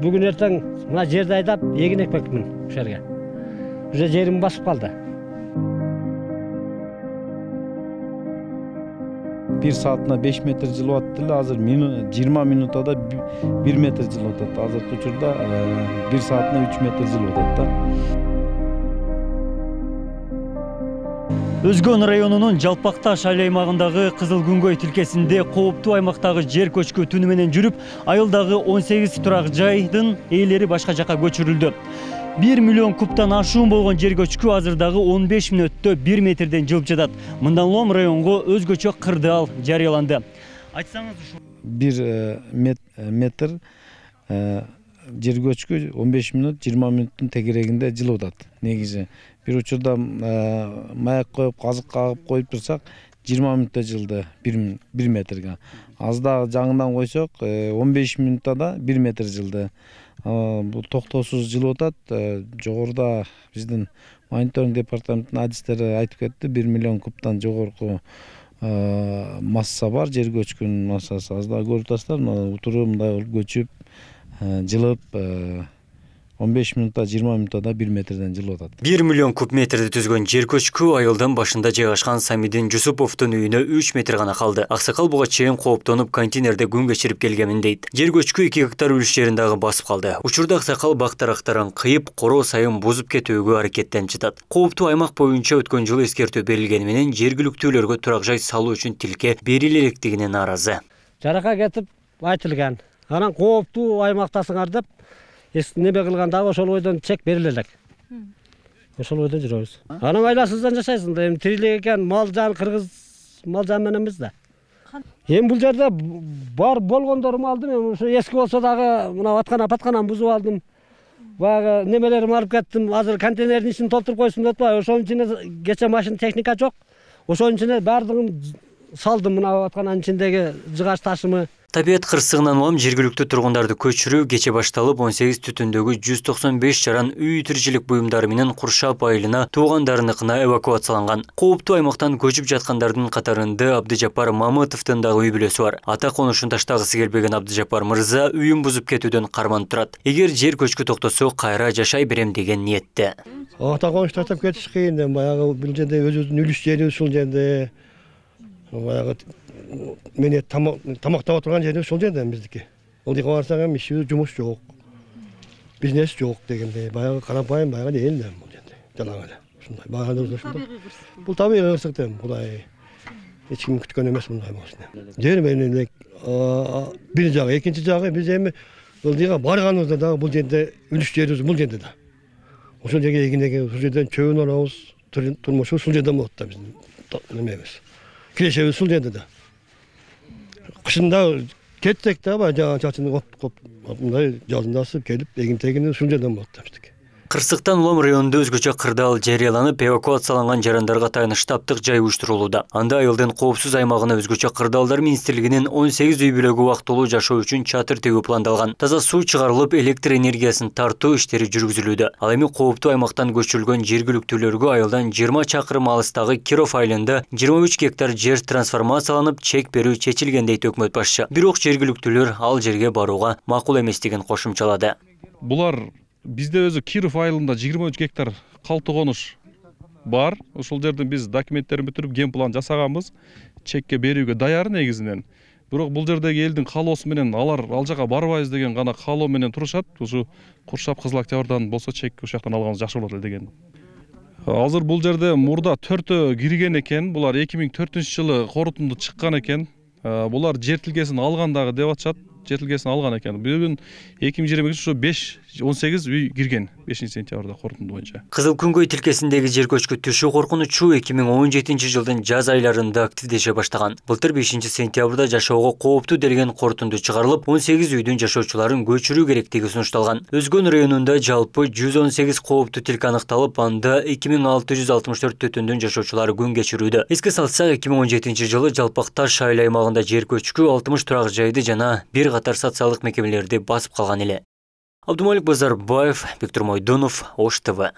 Бүгін ертең мына жерді айдап егін екпекпін бұл жерге. Уже жерім басып қалды. Bir saatine 5 metre жылып атты, азыр 20 минутада 1 метр жылып атат. Азыр учурда 1 saatine 3 метр жылып атат. Өзгөн районунун Жалпакташ айыл аймагындагы Кызыл Күнгөй тилкесинде кооптуу аймактагы жер көчкү түнү менен жүрүп, айылдагы 18 турак жайдын ээлери башка жака көчүрүлдү. 1 миллион кубтан ашуун болгон жер көчкү азырдагы 15 мүнөттө 1 метрден жылып жатат. Мындан улам районго өзгөчө кырдаал жарыяланды. Айтсаңыз ушу 1 метр жер көчкү 15 мүнөт 20 мүнөттүн тегерегинде жылып атат. Негизи bir учурда маяк коюп, казык кагып коюп турсак 20 мүнөттө жылды 1 метрге. Az дагы жаңыдан койсок 15 мүнөттө да 1 метр жылды. Бул токтоосуз жылып атат. Жогоруда биздин мониторинг департаментинин адистери айтып кетти, 1 миллион кубтан жогорку масса бар, жер көчкүнүн массасы. Az дагы көрүп атасыздар, утуру мындай көчүп, жылып 15 мүнөттө 20 мүнөттө да 1 метрден жылып атат. 1 миллион куб метрди түзгөн жер көчкү айылдын башында жайгашкан Самидин Жусуповдун үйүнө 3 метр гана калды. Аксакал буга чейин кооптонуп контейнерде күн кечирип келгенмин дейт. Жер көчкү 2 гектар үлүш жерин дагы басып калды. Учурда Аксакал бактарактарын кыйып, короо сайын бузуп кетүүгө аракеттенип жатат. Кооптуу аймак боюнча өткөн жылы эскертүү берилгени менен жергиликтүүлөргө турак жай салуу үчүн тилке бериле элекдигине нааразы. Жарака кетип айтылган. Анан кооптуу аймактасыңар деп неме кылганда ошол ойдон чек бериле элек. Ошол ойдон жүрөбүз. Анан айласыздан жашайсың да, эми тирилик экен, мал жан кыргыз мал жан менен эмес да. Эми бул жерде бар болгондорум алдым, эми ошо эски болсо дагы мына патканан бузуп алдым. Баягы немелерим алып кеттим, азыр контейнердин ичин толтуруп койсун деп атпайбы, ошонун ичине кече машина техника жок. Ошонун ичине баардыгын салдым, мына атканын ичиндеги жыгач ташымы. Табият кырсыгынан улам жергиликтүү тургундарды көчүрүү кече башталып 18 түтүндөгү 195 жаран үй тиричилик буюмдары менен Куршап айылына туугандарыныкына эвакуацияланган. Кооптуу аймактан көчүп жаткандардын катарында Абдыжапар Мамытовдун дагы үй бүлөсү бар. Ата конушун таштагысы келбеген Абдыжапар мырза үйүн бузуп кетүүдөн карманып турат. Эгер жер көчкү токтосо кайра жашай берем деген ниетте. Ата коnuş таштап кетиш кыйын, баягы бул жерде өзүбүздүн үлүш жери ушул жерде. Баягы мени тамактап отурган жерде ушул жерде биздики. Ол дика барсак эми иш жумуш жок. Бизнес жок дегенде, баягы карапайым баягы эл да бул жерде. Жалаң эле. Ушундай баягы ушундай. Бул табигый кырсык да, Кудай эч ким күткөн эмес мындай болсун. Жер менен бир жагы, экинчи жагы биз эми бул дика барганыбызда дагы бул жерде үлүш жерибиз бул жерде да. Ошол жерге эгиндеги ушул жерден чөбүн алабыз, турмушу ушул жерден болот да биздин немебиз. Кирешебиз ушул жерде да. Кышында кетсек да баягы чачын мындай жазында асып келип эгин тегини ушул жерден болот да биздики. Кырсыктан улам районунда өзгөчө кырдаал жарыяланып, эвакуацияланган жарандарга таяныш таптык жай уюштурулууда. Анда айылдын коопсуз аймагына өзгөчө кырдаалдар министрлигинин 18 үй бүлөгү убактылуу жашоо үчүн чатыр тегүү пландалган. Таза суу чыгарылып, электр энергиясын тартуу иштери жүргүзүлүүдө. Ал эми кооптуу аймактан көчүрүлгөн жергиликтүүлөргө айылдан 20 чакырым алыстагы Киров айылында 23 гектар жер трансформацияланып, чек берүү чечилген дейт өкмөт башчы. Бирок жергиликтүүлөр ал жерге барууга макул эместигин кошумчалады. Булар Bizde özü Kirov айылында 23 гектар калты конуш бар. Ошол жерден биз документтерин бүтүрүп, ген план жасаганбыз. Чекке берүүгө даяр негизинен. Бирок бул жердеги элдин каалоосу менен алар ал жака барбайбыз деген гана каалоо менен турушат. Ушу Куршап Кызыл Октябрдан болсо чек ошол жактан алганыбыз жакшы болот эле деген. Азыр бул жерде мурда 4 кирген экен. Булар 2004-жылы корутунду чыккан экен. Булар жер тилкесин алган дагы деп атышат. Жер тилкесин алган экен. Бүгүн 2020 ушу 18 үй кирген 5-сентябрда корутунду боюнча. Кызыл Күнгөй тилкесиндеги жер көчкү түшүү коркунучу 2017-жылдын жаз айларында активдеше баштаган. Былтыр 5-сентябрда жашоого кооптуу делген корутунду чыгарылып, 18 үйдүн жашоочуларын көчүрүү керектиги сунушталган. Өзгөн районунда жалпы 118 кооптуу тилке аныкталып, анда 2664 түтүндүн жашоочулары күн кечирүүдө. Эске салсак, 2017-жылы Жалпакташ айыл аймагында жер көчкү 60 турак жайды жана бир катар социалдык мекемелерди басып калган эле. Абдумалик Базарбаев, Виктор Мойдонов, Ош ТВ.